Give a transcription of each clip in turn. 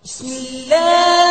बिस्मिल्लाहिर्रहमानिर्रहीम।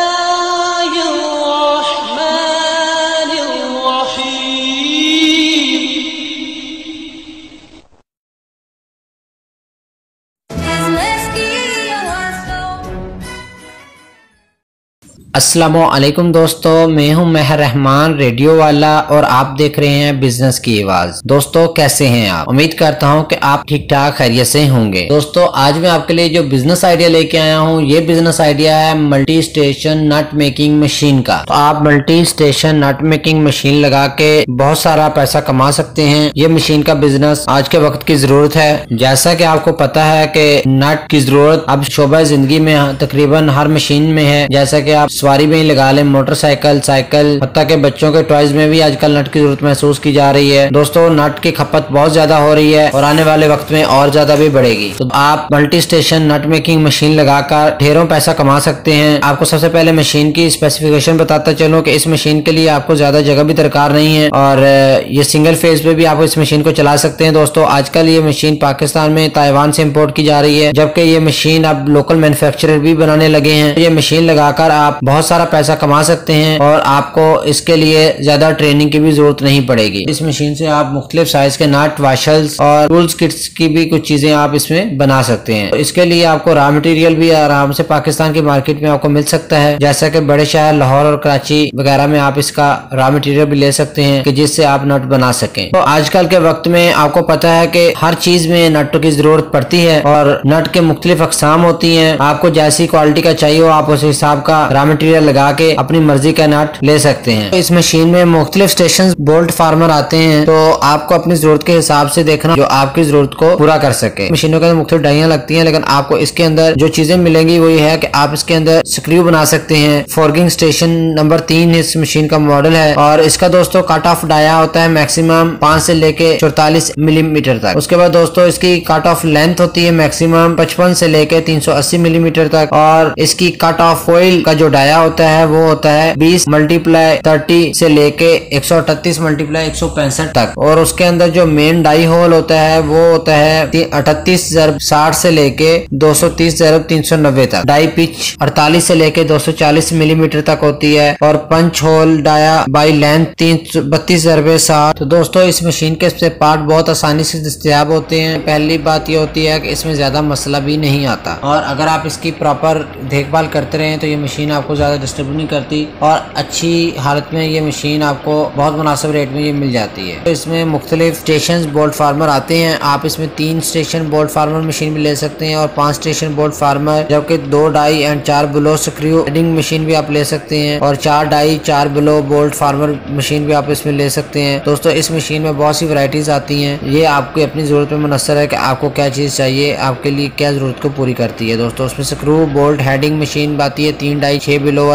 अस्सलामुअलैकुम दोस्तों, मैं हूं मेहर रहमान रेडियो वाला और आप देख रहे हैं बिजनेस की आवाज। दोस्तों कैसे हैं आप? उम्मीद करता हूं कि आप ठीक ठाक खैरियत से होंगे। दोस्तों आज मैं आपके लिए जो बिजनेस आइडिया लेके आया हूं, ये बिजनेस आइडिया है मल्टी स्टेशन नट मेकिंग मशीन का। तो आप मल्टी स्टेशन नट मेकिंग मशीन लगा के बहुत सारा पैसा कमा सकते हैं। ये मशीन का बिजनेस आज के वक्त की जरूरत है। जैसा कि आपको पता है कि नट की जरूरत अब शोबा जिंदगी में तकरीबन हर मशीन में है। जैसा कि आप सवारी में ही लगा लें, मोटरसाइकिल, साइकिल, हत्ता के बच्चों के टॉयज में भी आजकल नट की जरूरत महसूस की जा रही है। दोस्तों नट की खपत बहुत ज्यादा हो रही है और आने वाले वक्त में और ज्यादा भी बढ़ेगी। तो आप मल्टी स्टेशन नट मेकिंग मशीन लगाकर ढेरों पैसा कमा सकते हैं। आपको सबसे पहले मशीन की स्पेसिफिकेशन बताता चलूं कि इस मशीन के लिए आपको ज्यादा जगह भी दरकार नहीं है और ये सिंगल फेज पे भी आप इस मशीन को चला सकते हैं। दोस्तों आजकल ये मशीन पाकिस्तान में ताइवान से इम्पोर्ट की जा रही है, जबकि ये मशीन अब लोकल मैन्युफैक्चरर भी बनाने लगे हैं। ये मशीन लगाकर आप बहुत सारा पैसा कमा सकते हैं और आपको इसके लिए ज्यादा ट्रेनिंग की भी जरूरत नहीं पड़ेगी। इस मशीन से आप मुख्तलिफ साइज के नट, वाशल्स और टूल्स किट्स की भी कुछ चीजें आप इसमें बना सकते हैं। तो इसके लिए आपको रॉ मटेरियल भी आराम से पाकिस्तान की मार्केट में आपको मिल सकता है। जैसा कि बड़े शहर लाहौर और कराची वगैरह में आप इसका रॉ मटेरियल भी ले सकते हैं कि जिससे आप नट बना सकें। तो आजकल के वक्त में आपको पता है कि हर चीज में नट की जरूरत पड़ती है और नट के मुख्तलिफ अकसाम होती है। आपको जैसी क्वालिटी का चाहिए हो आप उस हिसाब का रॉ मटेरियल लगा के अपनी मर्जी का नट ले सकते हैं। तो इस मशीन में मुख्तलिफ स्टेशन बोल्ट फार्मर आते हैं, तो आपको अपनी जरूरत के हिसाब से देखना जो आपकी जरूरत को पूरा कर सके। मशीनों के अंदर मुख्तलिफ डाइयां लगती हैं, लेकिन आपको इसके अंदर जो चीजें मिलेंगी वो ये है कि आप इसके अंदर स्क्रू बना सकते हैं। फॉर्गिंग स्टेशन नंबर 3 इस मशीन का मॉडल है और इसका दोस्तों कट ऑफ डाया होता है मैक्सिमम 5 से लेके 44 मिलीमीटर तक। उसके बाद दोस्तों इसकी कट ऑफ लेंथ होती है मैक्सिमम 55 से लेके 380 मिलीमीटर तक और इसकी कट ऑफ फॉइल का जो डाया होता है वो होता है 20 × 30 से लेके 138 × 165 तक। और उसके अंदर जो मेन डाई होल होता है वो होता है 38×60 से लेके 230×390 तक। डाई पिच 48 से लेके 240 मिलीमीटर तक होती है और punch hole dia by length 32×60। तो दोस्तों इस मशीन के से पार्ट बहुत आसानी से दस्तयाब होते हैं। पहली बात ये होती है कि इसमें ज्यादा मसला भी नहीं आता और अगर आप इसकी प्रॉपर देखभाल करते रहें तो ये मशीन आपको ज्यादा डिस्टर्ब नहीं करती और अच्छी हालत में ये मशीन आपको बहुत मुनासिब रेट में ये मिल जाती है। तो इसमें मुख्तलिफ स्टेशन बोल्ट फार्मर आते हैं। आप इसमें 3 स्टेशन बोल्ट फार्मर मशीन भी ले सकते हैं और 5 स्टेशन बोल्ट फार्मर, जबकि 2 die and 4 below screw heading machine भी आप ले सकते हैं और 4 die 4 below bolt former machine भी आप इसमें ले सकते हैं। दोस्तों इस मशीन में बहुत सी वैरायटीज आती हैं। ये आपकी अपनी जरूरत में मुनस्सर है कि आपको क्या चीज चाहिए, आपके लिए क्या जरूरत को पूरी करती है। दोस्तों उसमें स्क्रू बोल्ट हेडिंग मशीन आती है 3 डाई 6 बिलो।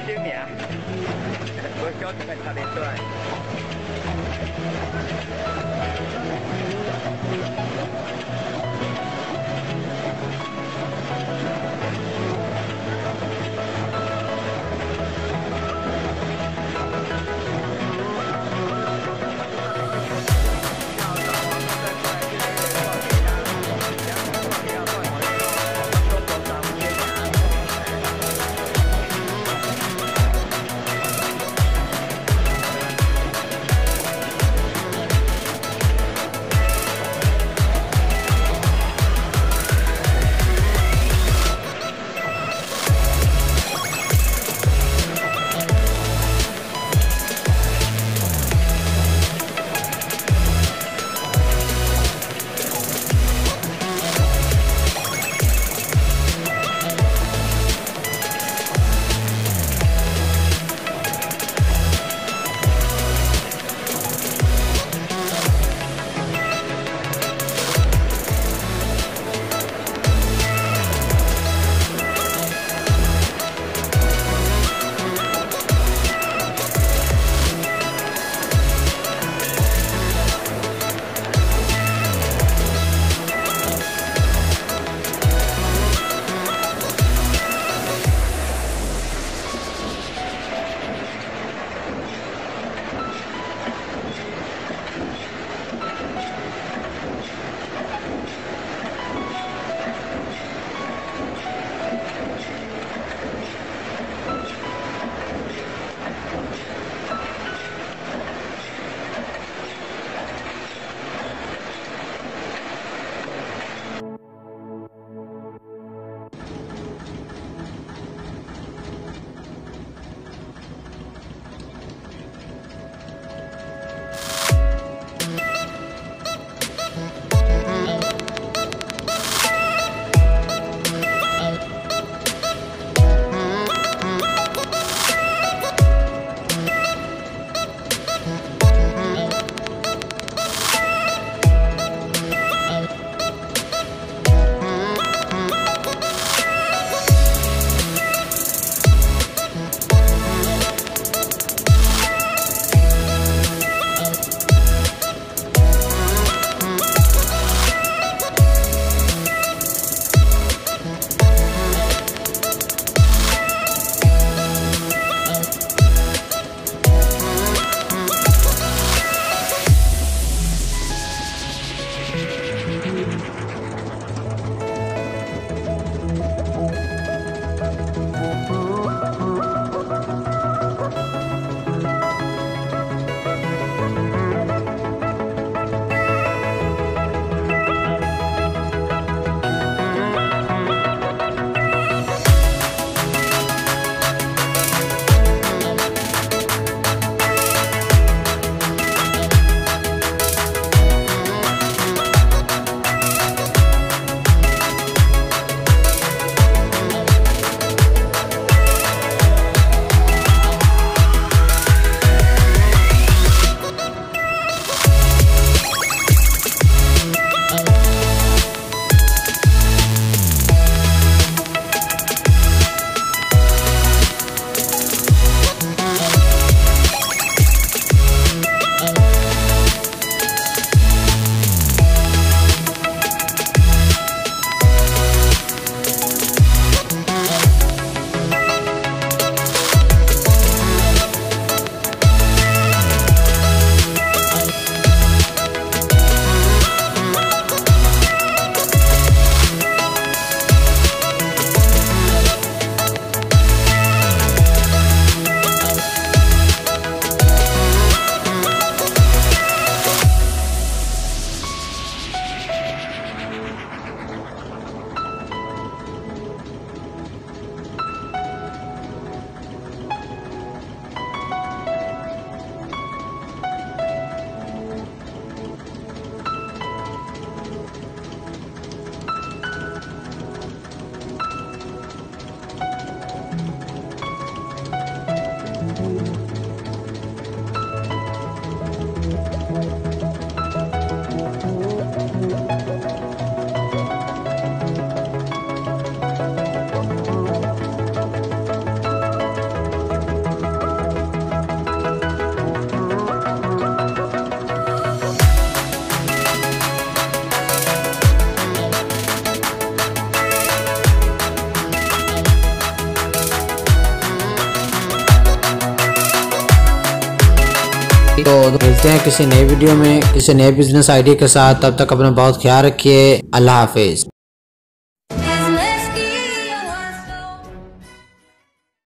经年，我交这个他的对。तो मिलते हैं किसी नए वीडियो में किसी नए बिजनेस आइडिया के साथ। तब तक अपना बहुत ख्याल रखिए। अल्लाह हाफिज।